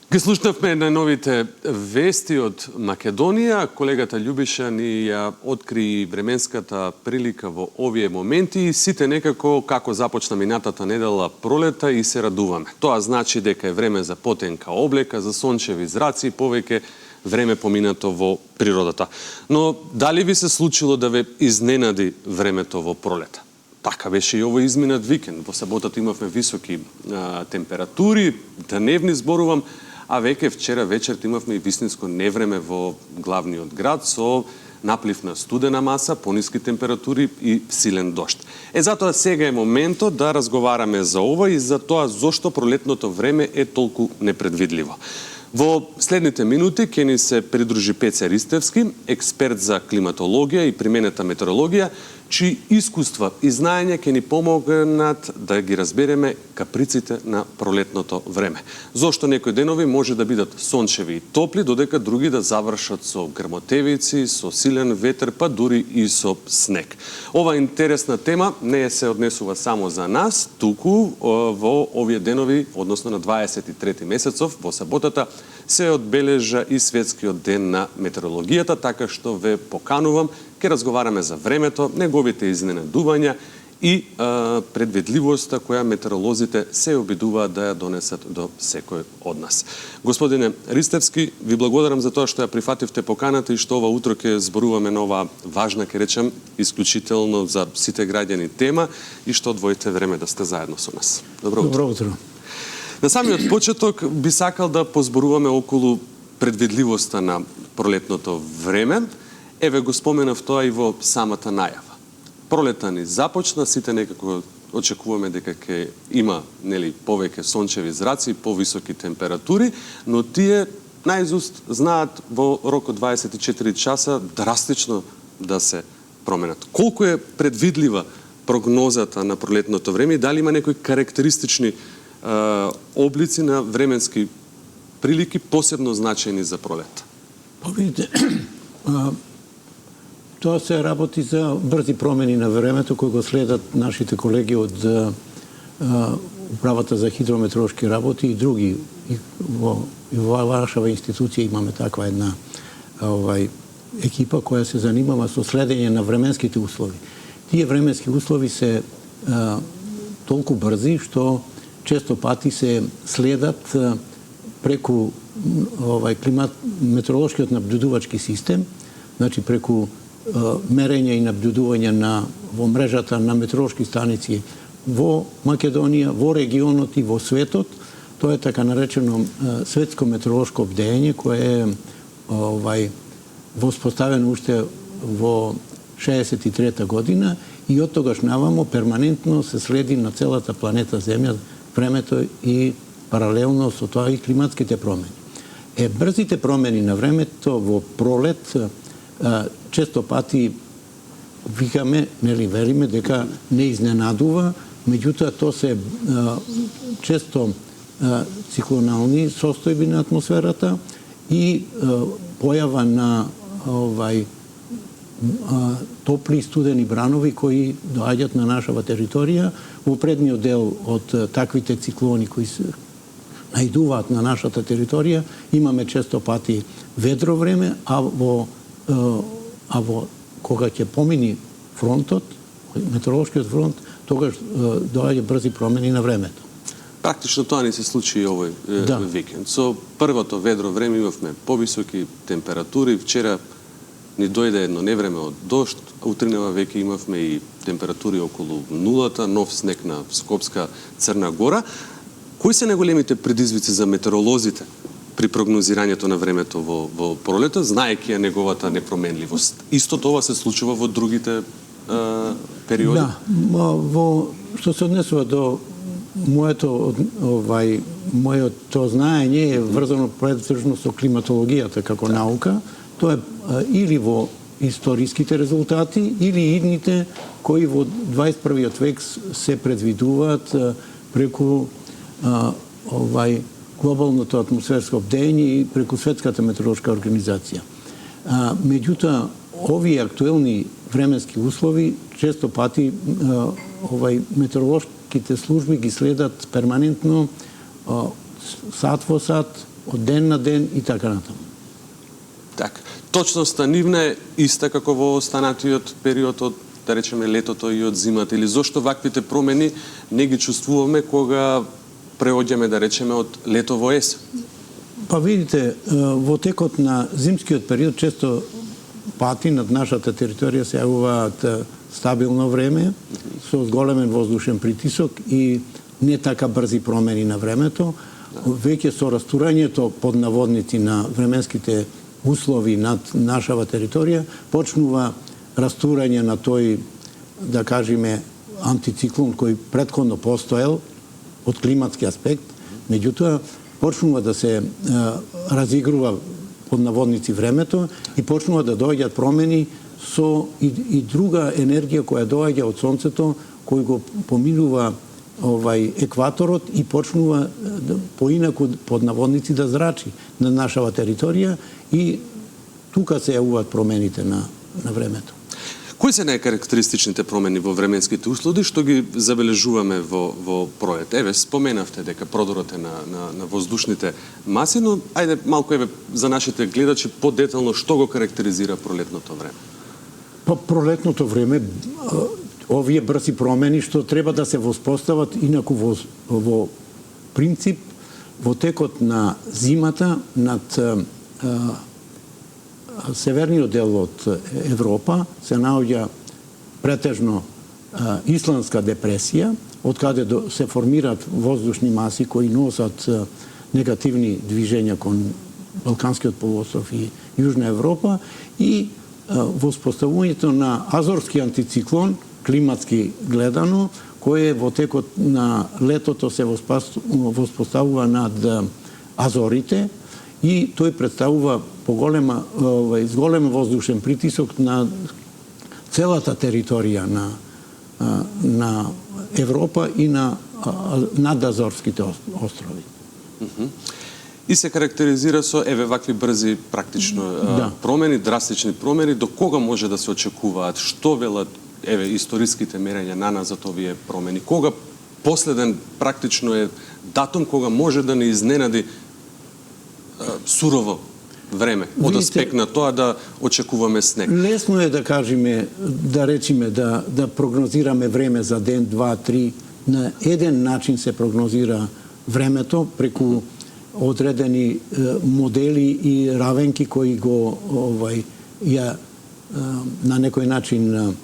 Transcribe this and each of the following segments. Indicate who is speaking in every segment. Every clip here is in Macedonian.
Speaker 1: Ги слушнавме најновите вести од Македонија. Колегата Љубиша ни ја откри временската прилика во овие моменти и сите некако како започна минатата недела пролета и се радуваме. Тоа значи дека е време за потенка облека, за сончеви зраци и повеќе време поминато во природата. Но дали ви се случило да ве изненади времето во пролета? Така беше и овој изминат викенд. Во саботата имавме високи температури, дневни зборувам, а веќе вчера вечер имавме и вистинско невреме во главниот град со наплив на студена маса, пониски температури и силен дожд. Затоа сега е моментот да разговараме за ова и за тоа зошто пролетното време е толку непредвидливо. Во следните минути ќе ни се придружи Пеце Ристевски, експерт за климатологија и применета метеорологија, чии искуства и знаење ќе ни помогнат да ги разбереме каприците на пролетното време. Зошто некои денови може да бидат сончеви и топли, додека други да завршат со грмотевици, со силен ветер, па дури и со снег. Ова интересна тема не се однесува само за нас, туку во овие денови, односно на 23 месецов, во саботата, се одбележа и светскиот ден на метеорологијата, така што ве поканувам, ќе разговараме за времето, неговите изненадувања и предвидливоста која метеоролозите се обидуваат да ја донесат до секој од нас. Господине Ристевски, ви благодарам за тоа што ја прифативте поканата и што ова утро ќе зборуваме на оваа важна, ќе речем, исклучително за сите граѓани тема и што одвоите време да сте заедно со нас. Добро утро.
Speaker 2: Добро утро.
Speaker 1: На самиот почеток би сакал да позборуваме околу предвидливоста на пролетното време. Еве го споменав тоа и во самата најава. Пролета ни започна, сите некако очекуваме дека ќе има повеќе сончеви зраци, повисоки температури, но тие наизуст знаат во рок од 24 часа драстично да се променат. Колку е предвидлива прогнозата на пролетното време и дали има некои карактеристични облици на временски прилики посебно значајни за пролет?
Speaker 2: Видите, тоа се работи за брзи промени на времето кои го следат нашите колеги од Управата за хидрометеоролошки работи и други. И во вашава институција имаме таква една екипа која се занимава со следење на временските услови. Тие временски услови се толку брзи што често пати се следат преку метеоролошкиот наблюдувачки систем, значи преку мерење и наблюдување во мрежата на метеоролошки станици во Македонија, во регионот и во светот. Тоа е така наречено светско метеоролошко бдење кое е воспоставено уште во 63-та година и од тогаш навамо перманентно се следи на целата планета Земја времето и паралелно со тоа и климатските промени. Брзите промени на времето во пролет често пати викаме, велиме дека не изненадува, меѓутоа тоа се често циклонални состојби на атмосферата и појава на топли и студени бранови кои доаѓаат на нашава територија. Во предниот дел од таквите циклони кои се најдуваат на нашата територија имаме често пати ведро време, а во кога ќе помини фронтот, метеоролошкиот фронт, тогаш доаѓа брзи промени на времето.
Speaker 1: Практично тоа ни се случи и овој викенд. Со првото ведро време имавме повисоки температури. Вчера ни дојде едно невреме од дожд, а утринава веќе имавме и температури околу нулата, нов снег на Скопска Црна Гора. Кои се најголемите предизвици за метеоролозите при прогнозирањето на времето во пролето, знаејќи ја неговата непроменливост? Исто тоа се случува во другите периоди?
Speaker 2: Да, што се однесува до моето знаење е врзано предвржно со климатологијата како наука. Тоа е или во историските резултати, или идните кои во 21. век се предвидуваат преку глобалното атмосферско бдење и преку Светската метеоролошка организација. Меѓутоа, овие актуелни временски услови често пати метеоролошките служби ги следат перманентно сат во сат, од ден на ден и така натаму.
Speaker 1: Така. Точноста нивна е иста како во останатиот период од, да речеме, летото и од зимата, или зошто ваквите промени не ги чувствуваме кога преоѓаме, да речеме, од лето во есен?
Speaker 2: Па видите, во текот на зимскиот период често пати над нашата територија се јавуваат стабилно време со зголемен воздушен притисок и не така брзи промени на времето. Веќе со растурањето под наводници на временските услови над нашава територија почнува растурање на тој, да кажеме, антициклон кој претходно постоел од климатски аспект, меѓутоа почнува да се разигрува под наводници времето и почнува да доаѓаат промени со и друга енергија која доаѓа од сонцето, кој го поминува екваторот и почнува поинаку под наводници да зрачи на нашава територија и тука се јавуваат промените на времето.
Speaker 1: Кои се најкарактеристичните промени во временските услови што ги забележуваме во пролет? Еве, споменавте дека продорот е на воздушните маси, но ајде малку за нашите гледачи подетално што го карактеризира пролетното време?
Speaker 2: Па пролетното време, овие брзи промени што треба да се воспостават инаку во принцип во текот на зимата над северниот дел од Европа се наоѓа претежно исландска депресија, од каде се формираат воздушни маси кои носат негативни движења кон Балканскиот полуостров и Јужна Европа и воспоставувањето на азорски антициклон, климатски гледано, кој во текот на летото се воспоставува над Азорите и тој представува зголем воздушен притисок на целата територија на Европа и над Азорските острови.
Speaker 1: И се карактеризира со вакви брзи практично промени, драстични промени. До кога може да се очекуваат? Што велат историските мерења на назад овие промени? Кога последен практично е датум кога може да не изненади сурово време од аспект на тоа да очекуваме снег?
Speaker 2: Лесно е да кажеме, да речеме, да прогнозираме време за ден, два, три. На еден начин се прогнозира времето преку одредени модели и равенки кои го на некој начин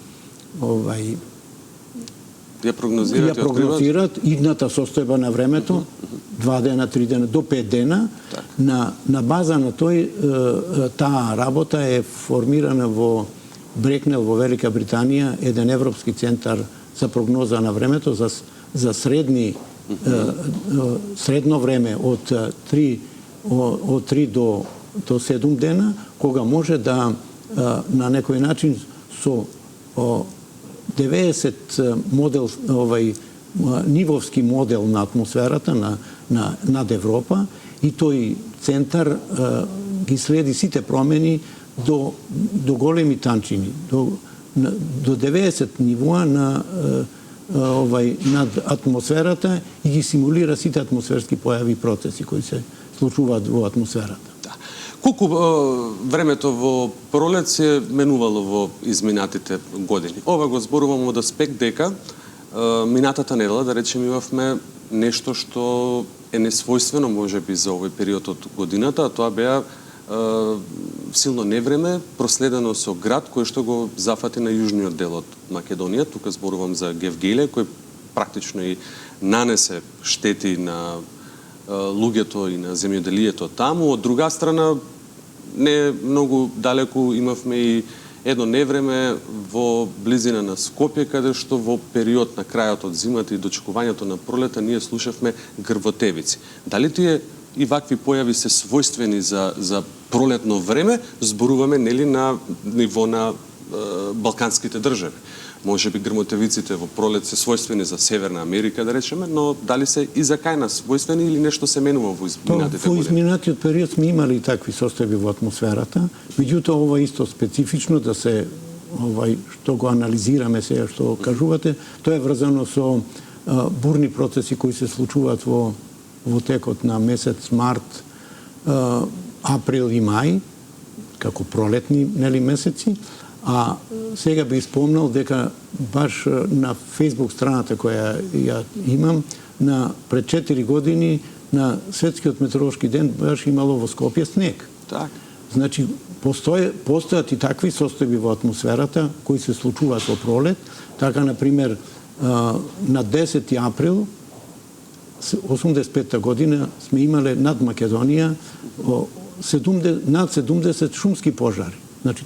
Speaker 1: ја прогнозираат
Speaker 2: идната состојба на времето, 2 дена, 3 дена, до 5 дена. На база на таа работа е формирана во Брекнел во Велика Британија еден европски центар за прогноза на времето за средно време од 3 до 7 дена, кога може да на некој начин со 90 модел, нивовски модел на атмосферата над Европа и тој центар ги следи сите промени до големи танчини, до 90 нивоа над атмосферата и ги симулира сите атмосферски појави и процеси кои се случуваат во атмосферата.
Speaker 1: Колку времето во пролет се менувало во изминатите години? Ова го зборувам од аспект дека минатата недела, да речем, имавме нешто што е несвојствено можеби за овој период од годината, а тоа беа силно невреме, проследено со град кој што го зафати на јужниот дел од Македонија. Тука зборувам за Гевгеле, кој практично и нанесе штети на луѓето и на земјоделието таму. Од друга страна, не многу далеку имавме и едно невреме во близина на Скопје, каде што во период на крајот од зимата и дочекувањето на пролета ние слушавме грвотевици. Дали тие и вакви појави се својствени за пролетно време, зборуваме нели на ниво на балканските држави? Може би грмотевиците во пролет се својствени за Северна Америка, да речеме, но дали се и за кај нас својствени или нешто се менува во изминатите години?
Speaker 2: Во изминатиот период сме имали такви состојби во атмосферата, меѓутоа ова исто специфично да се што го анализираме сега што кажувате, тоа е врзано со бурни процеси кои се случуваат во текот на месец март април и мај, како пролетни месеци, а сега би спомнал дека баш на Facebook страната која ја имам, пред 4 години на Светскиот метеоролошки ден баш имало во Скопје снег.
Speaker 1: Так.
Speaker 2: Значи, постојат и такви состојби во атмосферата кои се случуваат во пролет. Така, например, на 10 април 85 година сме имале над Македонија над 70 шумски пожари. Значи,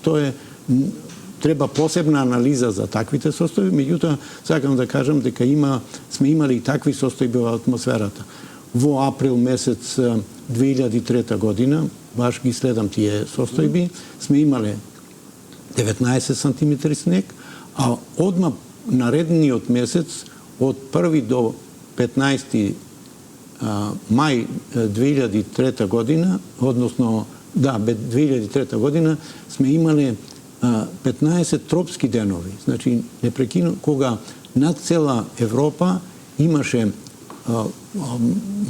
Speaker 2: треба посебна анализа за таквите состојби, меѓутоа сакам да кажам дека сме имали и такви состојби во атмосферата. Во април месец 2003 година, баш ги следам тие состојби, сме имале 19 сантиметри снег, а одма наредниот месец од 1 до 15 мај 2003 година, односно 2003 година сме имале 15 тропски денови. Значи, непрекинато, кога над цела Европа имаше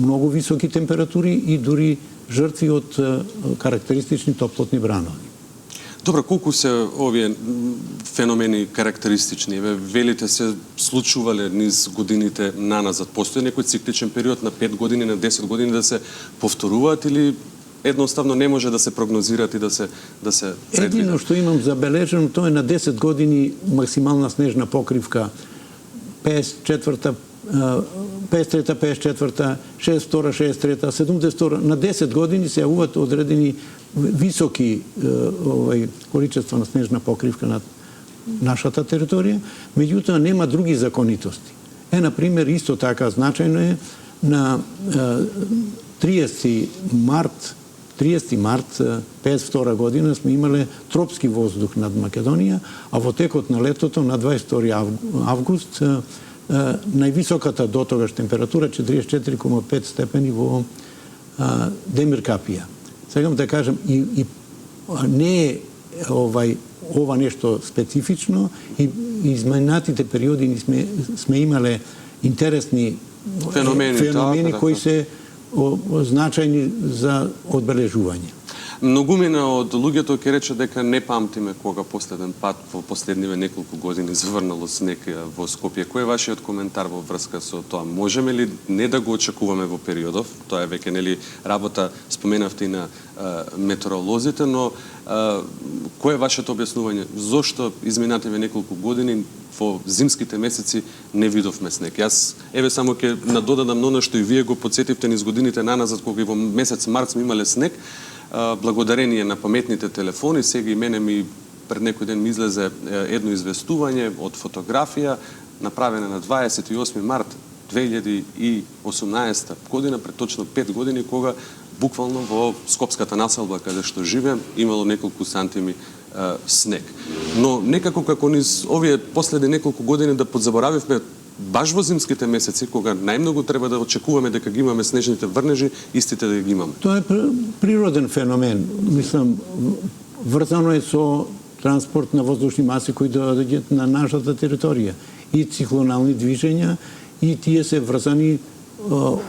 Speaker 2: многу високи температури и дури жртви од карактеристични топлотни бранови.
Speaker 1: Добро, колку се овие феномени карактеристични? Велите се случувале низ годините наназад. Постои некој цикличен период на 5 години, на 10 години да се повторуваат или едноставно не може да се прогнозираат и да се предвидат?
Speaker 2: Едино што имам забележено, тоа е на 10 години максимална снежна покривка 53-та, 54-та, 62-та, 63-та, 72-та. На 10 години се јавуваат одредени високи количества на снежна покривка над нашата територија, меѓутоа нема други законитости. Например, исто така значајно е на 30 март 52 година сме имале тропски воздух над Македонија, а во текот на летото на 22 август највисоката дотогаш температура 44,5 степени во Демир Капија. Сегам да кажам, и не е ова нешто специфично, и изминатите периоди сме имале интересни феномени кои се значајни за одбележување.
Speaker 1: Многумина од луѓето ќе рече дека не памтиме кога последен пат во последниве неколку години зврнало снег во Скопје. Кој е вашиот коментар во врска со тоа? Можеме ли не да го очекуваме во периодов? Тоа е веќе работа, споменавте и на метеоролозите, но кој е вашето објаснување? Зошто изминативе неколку години во зимските месеци не видовме снег? Јас само ќе надодадам на она што и вие го подсетивте низ годините наназад, кога и во месец март сме имале снег. Благодарение на паметните телефони, сега и мене пред некој ден ми излезе едно известување од фотографија направена на 28 март 2018 година, пред точно 5 години, кога буквално во скопската населба каде што живеам имало неколку сантими снег. Но некако како низ овие последни неколку години да подзаборавивме баш во зимските месеци, кога најмногу треба да очекуваме дека ги имаме снежните врнежи, истите да ги имаме.
Speaker 2: Тоа е природен феномен. Мислам, врзано е со транспорт на воздушни маси кои доаѓаат на нашата територија. И циклонални движења, и тие се врзани во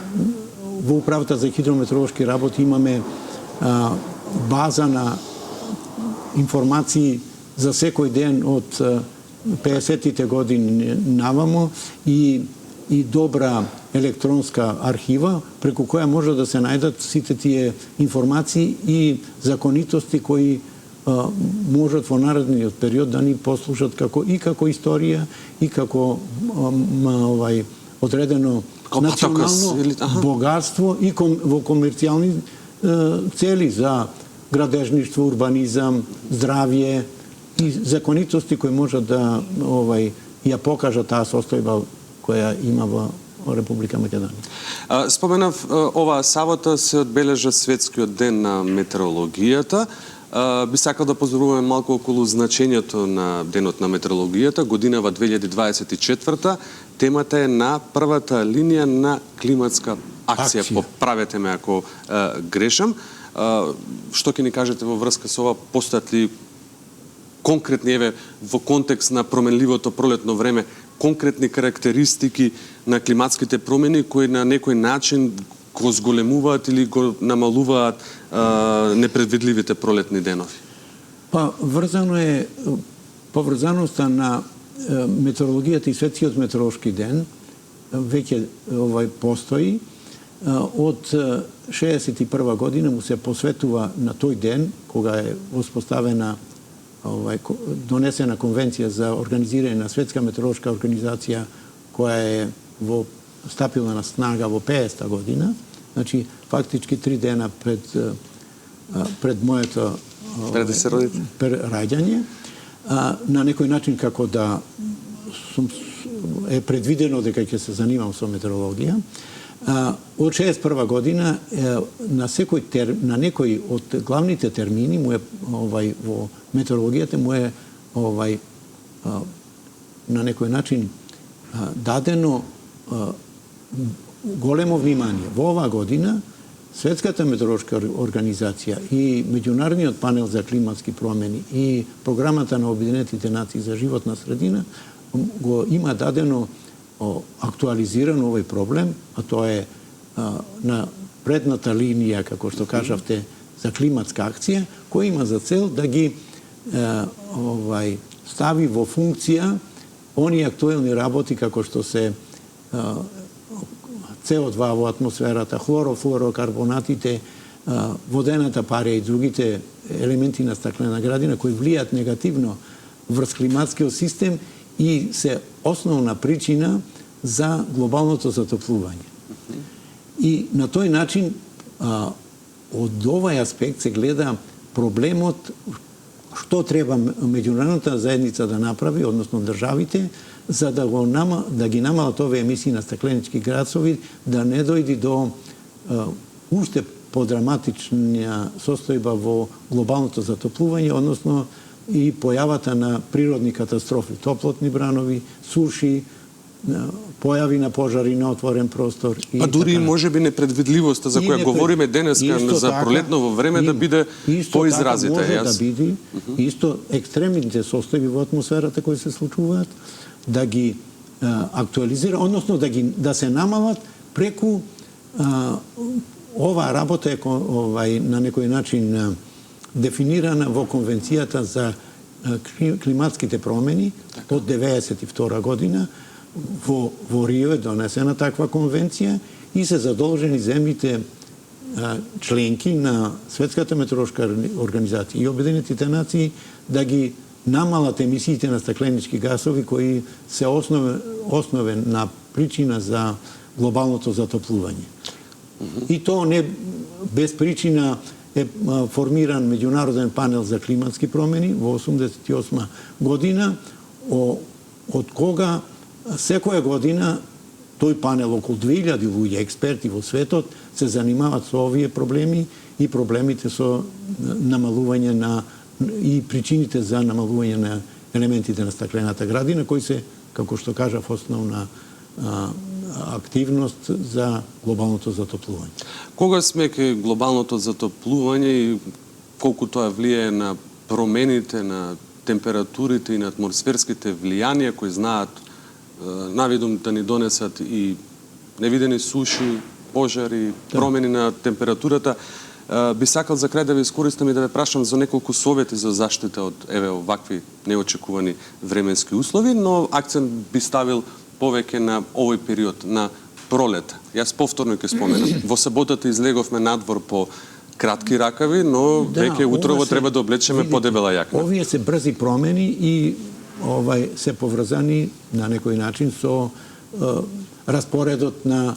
Speaker 2: Управата за хидрометеоролошки работи имаме база на информации за секој ден од 50-тите години навамо и добра електронска архива преку која може да се најдат сите тие информации и законитости кои можат во наредниот период да ни послужат како историја и како одредено национално богатство и во комерцијални цели за градежништво, урбанизам, здравје и законитости кои можат да ја покажат таа состојба која има во Република Македонија.
Speaker 1: Споменав, оваа сабота се одбележа Светскиот ден на метеорологијата. Би сакал да позоруваме малку околу значењето на денот на метеорологијата. Годинава 2024. Темата е на првата линија на климатска акција. Поправете ме ако грешам. Што ќе ни кажете во врска со ова? Постојат ли конкретни, во контекст на променливото пролетно време, конкретни карактеристики на климатските промени кои на некој начин го зголемуваат или го намалуваат непредвидливите пролетни денови?
Speaker 2: Па, поврзаноста на метеорологијата и светскиот метеоролошки ден веќе постои. Од 61 година му се посветува на тој ден, кога е воспоставена донесена конвенција за организирање на светска метеоролошка организација, која е стапила на снага во 50-та година, значи фактички 3 дена пред моето раѓање, на некој начин како да е предвидено дека ќе се занимам со метеорологија. Од 61 година на некој од главните термини му е во метеорологијата му е на некој начин дадено големо внимание. Во оваа година Светската метеоролошка организација и Меѓународниот панел за климатски промени и Програмата на Обединетите нации за животна средина го има дадено актуализирано овој проблем, а тоа е на предната линија, како што кажавте, за климатска акција, која има за цел да ги стави во функција оние актуелни работи како што се CO2 во атмосферата, хлорофлорокарбонатите, водената парија и другите елементи на стаклена градина кои влијаат негативно врз климатскиот систем и се основна причина за глобалното затоплување. И на тој начин од овој аспект се гледа проблемот што треба меѓународната заедница да направи, односно државите, за да ги намалат овие емисии на стакленички газови, да не дојди до уште подраматична состојба во глобалното затоплување, односно и појавата на природни катастрофи, топлотни бранови, суши, појави на пожари на отворен простор.
Speaker 1: Па дури и можеби непредвидливоста за која говориме денеска за пролетново време да биде поизразита.
Speaker 2: Може да биде исто екстремните состојби во атмосферата кои се случуваат, да ги актуализира, односно да се намалат преку оваа работа е на некој начин дефинирана во Конвенцијата за климатските промени од 1992 година. Во Рио е донесена таква конвенција и се задолжени земјите членки на Светската метеоролошка организација и Обединетите нации да ги намалат емисиите на стакленички гасови кои се основна причина за глобалното затоплување. И тоа не без причина е формиран Меѓународен панел за климатски промени во 1988 година, од кога секоја година тој панел, околу 2000 луѓе, експерти во светот, се занимават со овие проблеми и проблемите со намалување на и причините за намалување на елементите на стаклената градина, кои се, како што кажав, основна активност за глобалното затоплување.
Speaker 1: Кога сме кај глобалното затоплување и колку тоа влијае на промените на температурите и на атмосферските влијанија кои знаат навидум да ни донесат и невидени суши, пожари, промени на температурата, би сакал за крај да ви искористам и да ве прашам за неколку совети за заштита од овакви неочекувани временски услови, но акцент би ставил повеќе на овој период, на пролет. Јас повторно ќе споменам. Во саботата излеговме надвор по кратки ракави, но веќе утрово треба да облечеме подебела јакна.
Speaker 2: Овие се брзи промени и се поврзани на некој начин со распоредот на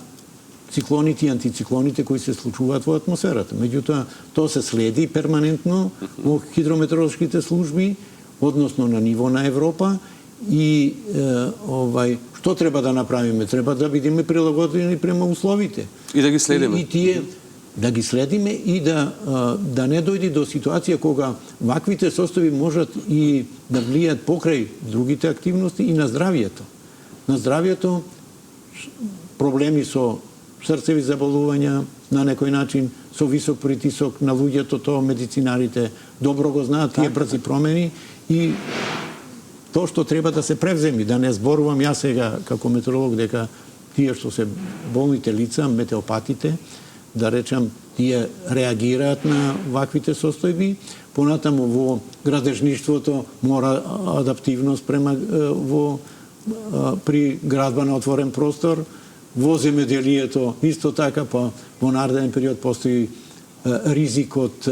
Speaker 2: циклоните и антициклоните кои се случуваат во атмосферата. Меѓутоа, тоа се следи перманентно во хидрометеоролошките служби, односно на ниво на Европа и што треба да направиме? Треба да бидеме прилагодени према условите.
Speaker 1: И да ги следиме.
Speaker 2: И тие да ги следиме и да не дојде до ситуација кога ваквите состојби можат и да влијат покрај другите активности и на здравието. На здравието проблеми со срцеви заболувања, на некој начин со висок притисок на луѓето, тоа медицинарите добро го знаат тие брзи промени и тоа што треба да се превземи, да не зборувам јас сега како метеоролог дека тие што се болните лица, метеопатите, да речам, тие реагираат на ваквите состојби. Понатаму во градежништвото мора адаптивност при градба на отворен простор. Во земеделието исто така, па во нареден период постои ризик од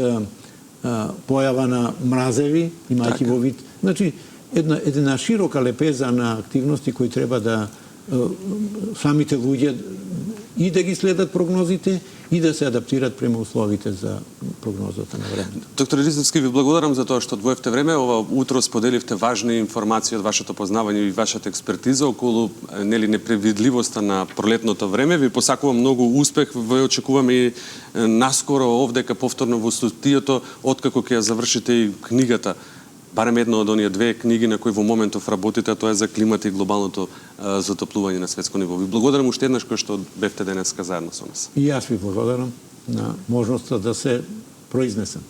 Speaker 2: појава на мразеви, имајќи во вид. Значи, една широка лепеза на активности кои треба да самите луѓе и да ги следат прогнозите и да се адаптират према условите за прогнозата на времето.
Speaker 1: Доктор Ризовски, ви благодарам за тоа што одвоевте време. Ова утро споделивте важни информации од вашето познавање и вашата експертиза околу непредвидливоста на пролетното време. Ви посакувам многу успех. Ве очекуваме и наскоро овдека повторно во студиото, откако ќе ја завршите и книгата. Барем една од оние две книги на кои во моментов работите, а тоа е за климата и глобалното затоплување на светско ниво. Ви благодарам уште еднаш кој што бевте денеска заедно со нас.
Speaker 2: И јас ви благодарам на можноста да се произнесам.